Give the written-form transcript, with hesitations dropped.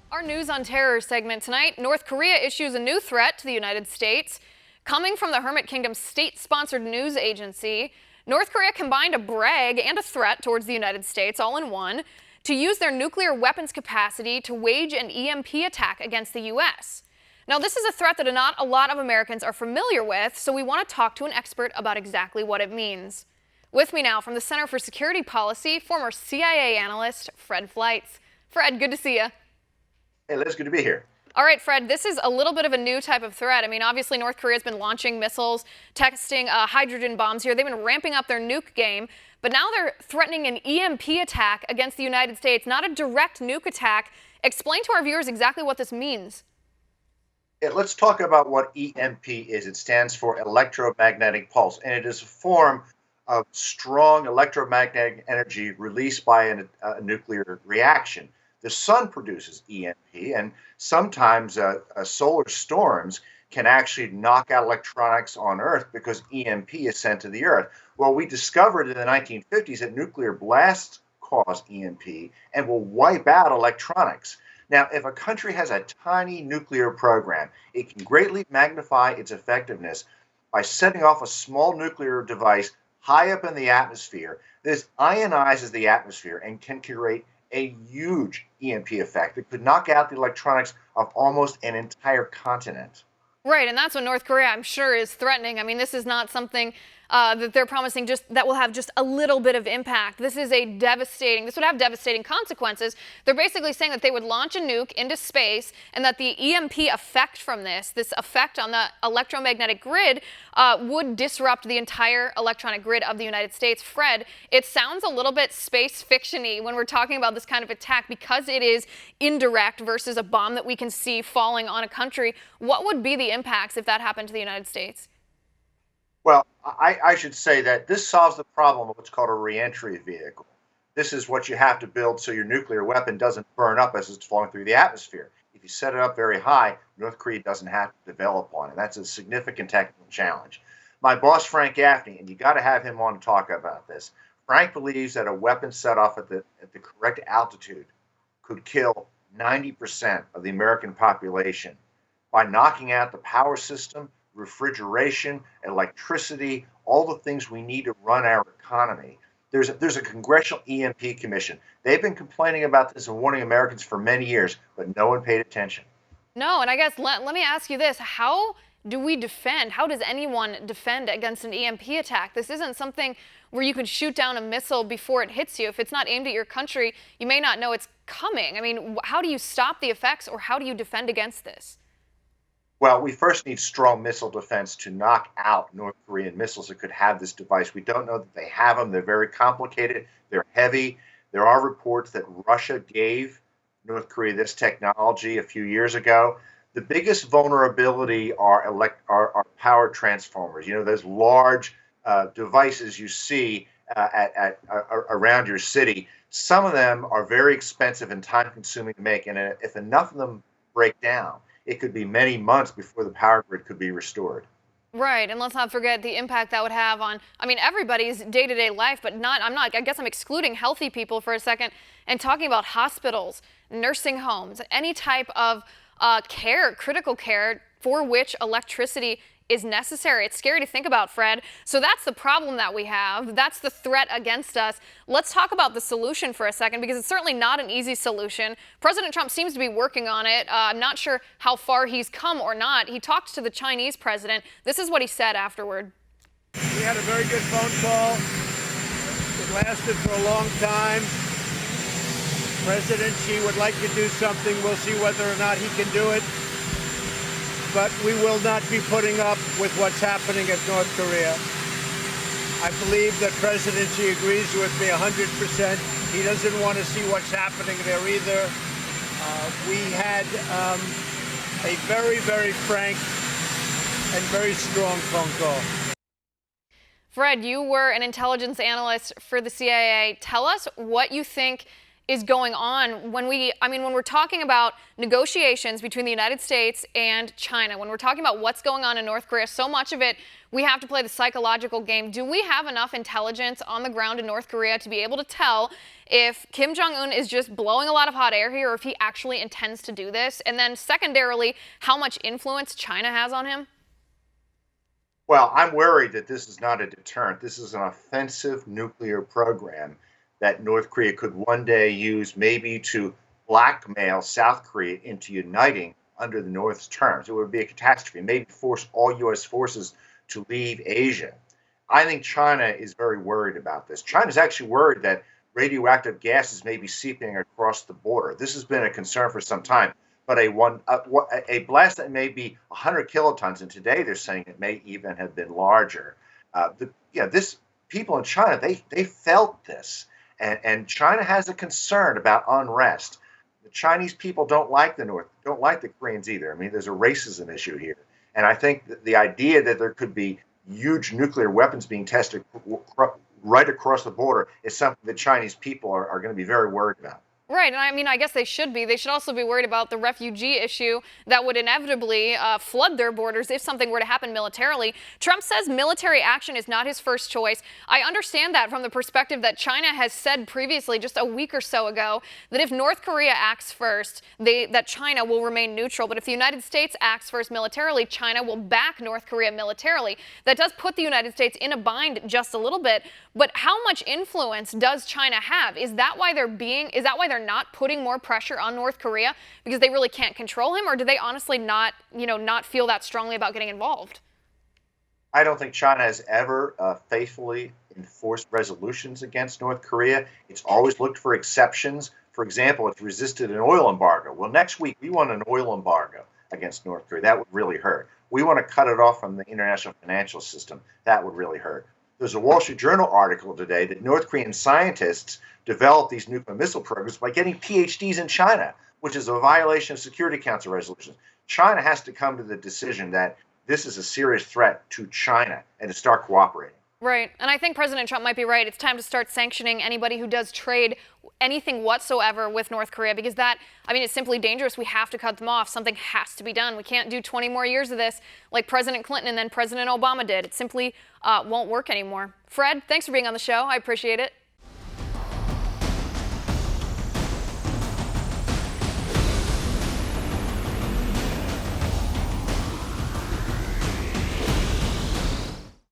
Our News on Terror segment tonight, North Korea issues a new threat to the United States. Coming from the Hermit Kingdom's state-sponsored news agency, North Korea combined a brag and a threat towards the United States all in one to use their nuclear weapons capacity to wage an EMP attack against the U.S. Now, this is a threat that not a lot of Americans are familiar with, so we want to talk to an expert about exactly what it means. With me now from the Center for Security Policy, former CIA analyst Fred Fleitz. Fred, good to see you. Hey, Liz, good to be here. All right, Fred, this is a little bit of a new type of threat. I mean, obviously, North Korea's been launching missiles, testing hydrogen bombs here. They've been ramping up their nuke game, but now they're threatening an EMP attack against the United States, not a direct nuke attack. Explain to our viewers exactly what this means. Yeah, let's talk about what EMP is. It stands for electromagnetic pulse, and it is a form of strong electromagnetic energy released by a nuclear reaction. The sun produces EMP, and sometimes solar storms can actually knock out electronics on Earth because EMP is sent to the Earth. Well, we discovered in the 1950s that nuclear blasts cause EMP and will wipe out electronics. Now, if a country has a tiny nuclear program, it can greatly magnify its effectiveness by setting off a small nuclear device high up in the atmosphere. This ionizes the atmosphere and can create a huge EMP effect that could knock out the electronics of almost an entire continent. Right, and that's what North Korea, I'm sure, is threatening. I mean, this is not something that they're promising just that will have just a little bit of impact. This would have devastating consequences. They're basically saying that they would launch a nuke into space and that the EMP effect from this effect on the electromagnetic grid, would disrupt the entire electronic grid of the United States. Fred, it sounds a little bit space fiction-y when we're talking about this kind of attack because it is indirect versus a bomb that we can see falling on a country. What would be the impacts if that happened to the United States? Well, I should say that this solves the problem of what's called a reentry vehicle. This is what you have to build so your nuclear weapon doesn't burn up as it's falling through the atmosphere. If you set it up very high, North Korea doesn't have to develop one, and that's a significant technical challenge. My boss, Frank Gaffney, and you got to have him on to talk about this. Frank believes that a weapon set off at the correct altitude could kill 90% of the American population by knocking out the power system, refrigeration, electricity, all the things we need to run our economy. There's a congressional EMP commission. They've been complaining about this and warning Americans for many years, but no one paid attention. No, and I guess let me ask you this. How do we defend? How does anyone defend against an EMP attack? This isn't something where you can shoot down a missile before it hits you. If it's not aimed at your country, you may not know it's coming. I mean, how do you stop the effects or how do you defend against this? Well, we first need strong missile defense to knock out North Korean missiles that could have this device. We don't know that they have them. They're very complicated. They're heavy. There are reports that Russia gave North Korea this technology a few years ago. The biggest vulnerability are power transformers. You know, those large devices you see around your city. Some of them are very expensive and time-consuming to make, and if enough of them break down, it could be many months before the power grid could be restored. Right, and let's not forget the impact that would have on, I mean, everybody's day-to-day life, but I guess I'm excluding healthy people for a second and talking about hospitals, nursing homes, any type of care, critical care for which electricity is necessary. It's scary to think about, Fred. So that's the problem that we have. That's the threat against us. Let's talk about the solution for a second, because it's certainly not an easy solution. President Trump seems to be working on it. I'm not sure how far he's come or not. He talked to the Chinese president. This is what he said afterward. We had a very good phone call. It lasted for a long time. President Xi would like to do something. We'll see whether or not he can do it. But we will not be putting up with what's happening at North Korea. I believe that President Xi agrees with me 100%. He doesn't want to see what's happening there either. We had a very, very frank and very strong phone call. Fred, you were an intelligence analyst for the CIA. Tell us what you think is going on when we're talking about negotiations between the United States and China, when we're talking about what's going on in North Korea, so much of it, we have to play the psychological game. Do we have enough intelligence on the ground in North Korea to be able to tell if Kim Jong-un is just blowing a lot of hot air here or if he actually intends to do this? And then secondarily, how much influence China has on him? Well, I'm worried that this is not a deterrent. This is an offensive nuclear program that North Korea could one day use maybe to blackmail South Korea into uniting under the North's terms. It would be a catastrophe, maybe force all U.S. forces to leave Asia. I think China is very worried about this. China's actually worried that radioactive gases may be seeping across the border. This has been a concern for some time. But a blast that may be 100 kilotons, and today they're saying it may even have been larger. This people in China, they felt this, and China has a concern about unrest. The Chinese people don't like the North, don't like the Koreans either. I mean, there's a racism issue here, and I think that the idea that there could be huge nuclear weapons being tested right across the border is something the Chinese people are going to be very worried about. Right, and I mean, I guess they should be. They should also be worried about the refugee issue that would inevitably flood their borders if something were to happen militarily. Trump says military action is not his first choice. I understand that from the perspective that China has said previously, just a week or so ago, that if North Korea acts first, that China will remain neutral. But if the United States acts first militarily, China will back North Korea militarily. That does put the United States in a bind just a little bit. But how much influence does China have? Is that why they're not putting more pressure on North Korea because they really can't control him, or do they honestly not feel that strongly about getting involved? I don't think China has ever faithfully enforced resolutions against North Korea. It's always looked for exceptions. For example, it's resisted an oil embargo. Well, next week we want an oil embargo against North Korea. That would really hurt. We want to cut it off from the international financial system. That would really hurt. There's a Wall Street Journal article today that North Korean scientists developed these nuclear missile programs by getting PhDs in China, which is a violation of Security Council resolutions. China has to come to the decision that this is a serious threat to China and to start cooperating. Right, and I think President Trump might be right. It's time to start sanctioning anybody who does trade anything whatsoever with North Korea, because it's simply dangerous. We have to cut them off. Something has to be done. We can't do 20 more years of this like President Clinton and then President Obama did. It simply won't work anymore. Fred, thanks for being on the show. I appreciate it.